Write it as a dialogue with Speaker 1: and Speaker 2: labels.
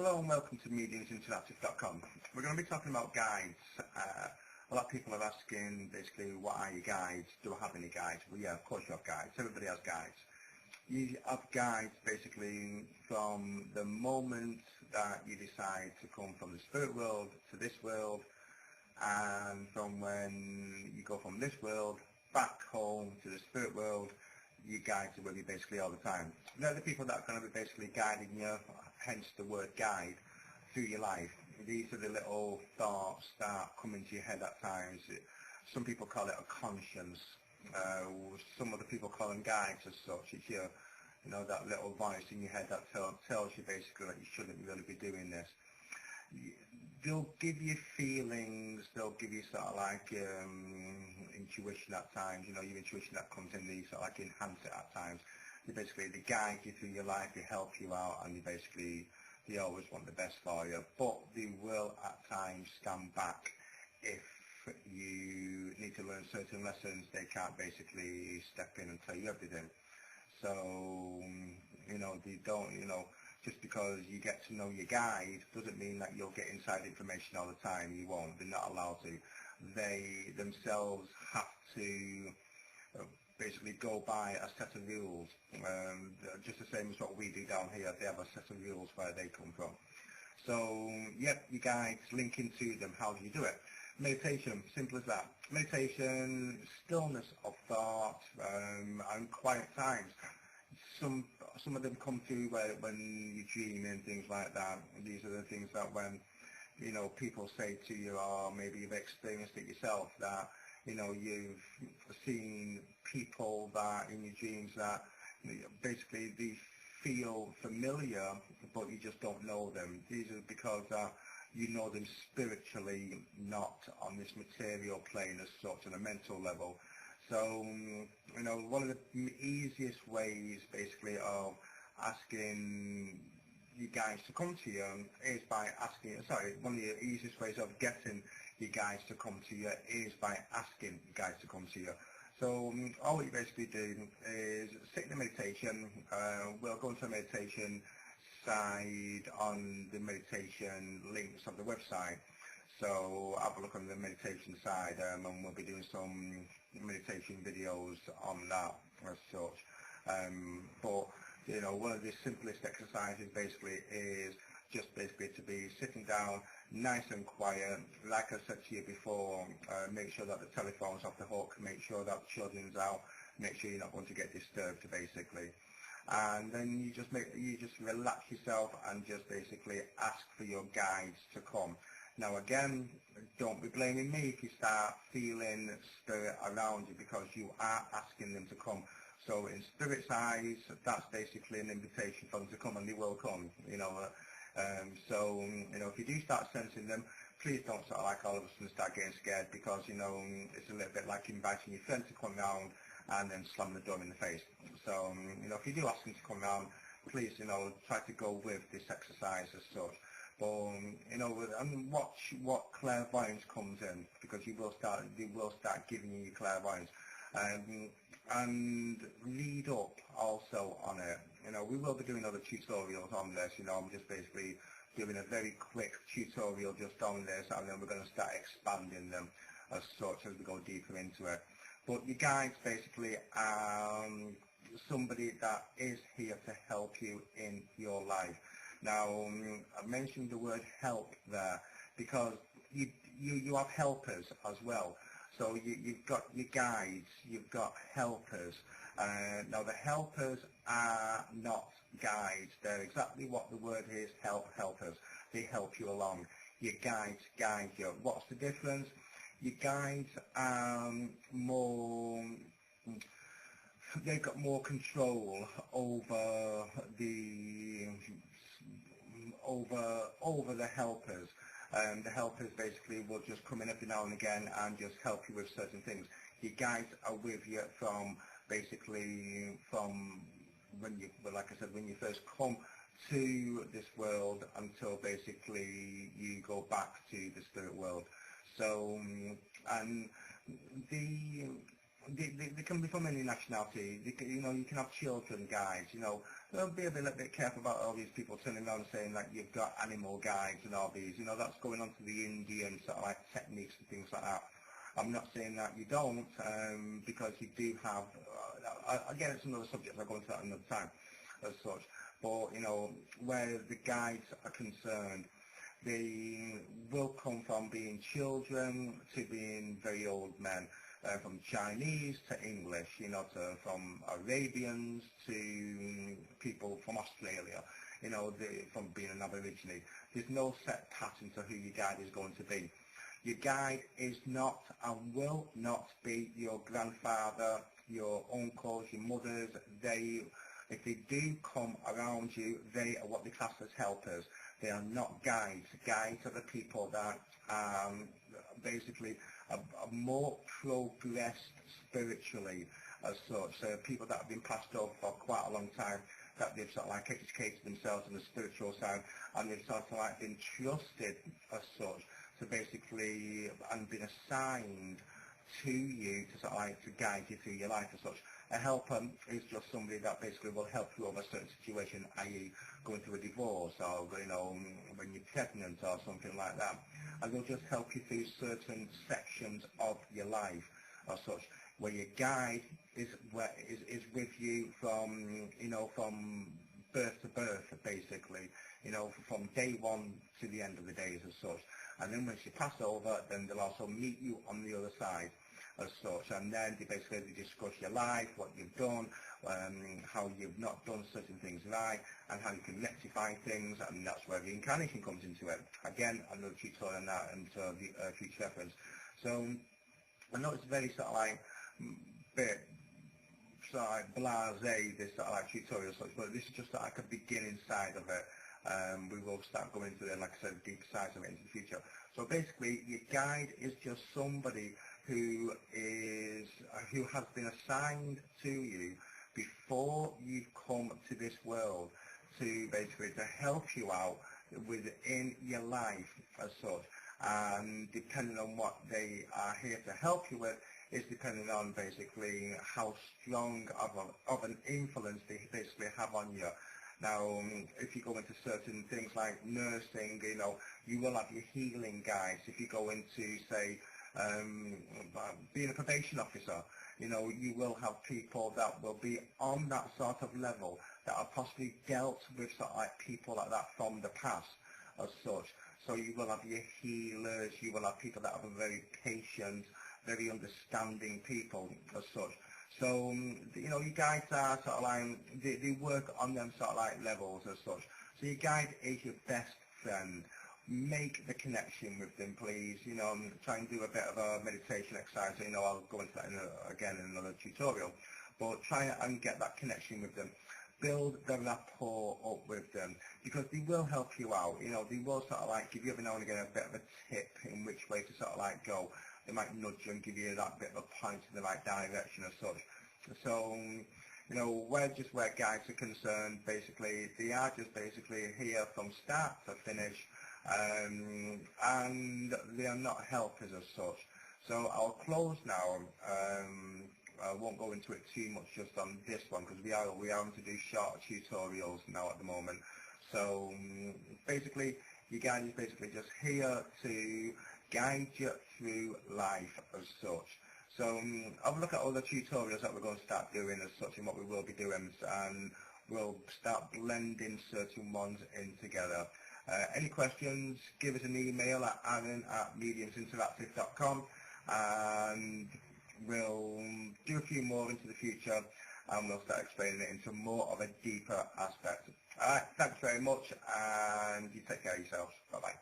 Speaker 1: Hello and welcome to MediumsInterActive.com. We're going to be talking about guides. A lot of people are asking basically, what are your guides? Do I have any guides? Well, yeah, of course you have guides. Everybody has guides. You have guides basically from the moment that you decide to come from the spirit world to this world, and from when you go from this world back home to the spirit world. Your guides are with you basically all the time. They're the people that are going to be basically guiding you, hence the word guide, through your life. These are the little thoughts that come into your head at times. Some people call it a conscience. Some other people call them guides as such. It's your, that little voice in your head that tells you basically that you shouldn't really be doing this. They'll give you feelings, they'll give you sort of like intuition at times, your intuition that comes in, they sort of like enhance it at times. They guide you through your life, they help you out, and they always want the best for you. But they will at times stand back if you need to learn certain lessons. They can't basically step in and tell you everything. So, they don't, just because you get to know your guide doesn't mean that you'll get inside information all the time. You won't. They're not allowed to. They themselves have to basically go by a set of rules. Just the same as what we do down here. They have a set of rules where they come from. So, yep, your guides, link into them. How do you do it? Meditation, simple as that. Meditation, stillness of thought, and quiet times. Some of them come through when you dream and things like that. These are the things that when people say to you, or maybe you've experienced it yourself, that you've seen people that in your dreams that basically they feel familiar, but you just don't know them. These are because you know them spiritually, not on this material plane as such, on a mental level. So, one of the easiest ways, basically, of asking you guys to come to you is by one of the easiest ways of getting you guys to come to you is by asking you guys to come to you. So, all you basically do is sit in the meditation. We'll go into the meditation side on the meditation links of the website. So have a look on the meditation side, and we'll be doing some meditation videos on that as such. But one of the simplest exercises basically is just basically to be sitting down, nice and quiet. Like I said to you before, make sure that the telephone's off the hook, make sure that the children's out, make sure you're not going to get disturbed basically. And then you just relax yourself and just basically ask for your guides to come. Now again, don't be blaming me if you start feeling spirit around you, because you are asking them to come. So in spirit's eyes, that's basically an invitation for them to come, and they will come. So if you do start sensing them, please don't sort of like all of a sudden start getting scared, because it's a little bit like inviting your friend to come round and then slam the door in the face. So if you do ask them to come round, please try to go with this exercise as such. But and watch what clairvoyance comes in, because they will start giving you clairvoyance, and read up also on it. We will be doing other tutorials on this. I'm just basically doing a very quick tutorial just on this, and then we're going to start expanding them as such as we go deeper into it. But your guides basically are somebody that is here to help you in your life. Now, I mentioned the word help there because you have helpers as well. So you've got your guides, you've got helpers. Now, the helpers are not guides. They're exactly what the word is, helpers. They help you along. Your guides guide you. What's the difference? Your guides are they've got more control over the helpers. The helpers basically will just come in every now and again and just help you with certain things. Your guides are with you from when you, like I said, when you first come to this world until basically you go back to the spirit world. So, and they can be from any nationality. You know, you can have children guides. You know, they'll be a little bit careful about all these people turning around saying that you've got animal guides and all these. You know, that's going on to the Indian sort of like techniques and things like that. I'm not saying that you don't, because you do have. Again, it's another subject. I'll go into that another time, as such. But you know, where the guides are concerned, they will come from being children to being very old men. From Chinese to English, you know, from Arabians to people from Australia, you know, from being an Aborigine. There's no set pattern to who your guide is going to be. Your guide is not and will not be your grandfather, your uncles, your mothers. If they do come around you, they are what they class as helpers. They are not guides. Guides are the people that basically are more progressed spiritually as such. So people that have been passed over for quite a long time, that they've sort of like educated themselves on the spiritual side, and they've sort of like been trusted as such to basically, and been assigned to you to sort of like to guide you through your life as such. A helper is just somebody that basically will help you over a certain situation, i.e. going through a divorce, or you know, when you're pregnant or something like that. And they'll just help you through certain sections of your life or such, where your guide is with you from, you know, from birth to birth, basically, you know, from day one to the end of the days as such. And then once you pass over, then they'll also meet you on the other side as such, and then they discuss your life, what you've done, how you've not done certain things right, and how you can rectify things, and that's where reincarnation comes into it. Again, another tutorial on that and future reference. So I know it's very sort of like bit sort of like blasé, this sort of like tutorial such, but this is just like a beginning side of it. We will start going into the, like I said, deep sides of it into the future. So basically, your guide is just somebody who has been assigned to you before you've come to this world to basically to help you out within your life as such. And depending on what they are here to help you with is depending on basically how strong of an influence they basically have on you. Now, if you go into certain things like nursing, you know, you will have your healing guides. If you go into, say, being a probation officer, you know, you will have people that will be on that sort of level that are possibly dealt with sort of like people like that from the past as such. So you will have your healers, you will have people that are very patient, very understanding people as such. So, you know, your guides are sort of like, they work on them sort of like levels as such. So your guide is your best friend. Make the connection with them, please. You know, try and do a bit of a meditation exercise. You know, I'll go into that again in another tutorial. But try and get that connection with them. Build the rapport up with them, because they will help you out. You know, they will sort of like give you every now and again a bit of a tip in which way to sort of like go. They might nudge you and give you that bit of a point in the right direction as such. So, you know, where guides are concerned, basically, they are just basically here from start to finish, and they are not helpers as such. So I'll close now. I won't go into it too much just on this one, because we are going to do short tutorials now at the moment. So basically, your guide is basically just here to guide you through life as such. So have a look at all the tutorials that we're going to start doing as such, and what we will be doing, and we'll start blending certain ones in together. Any questions, give us an email at arran@mediumsinteractive.com, and we'll do a few more into the future, and we'll start explaining it into more of a deeper aspect. Alright, thanks very much, and you take care of yourselves. Bye-bye.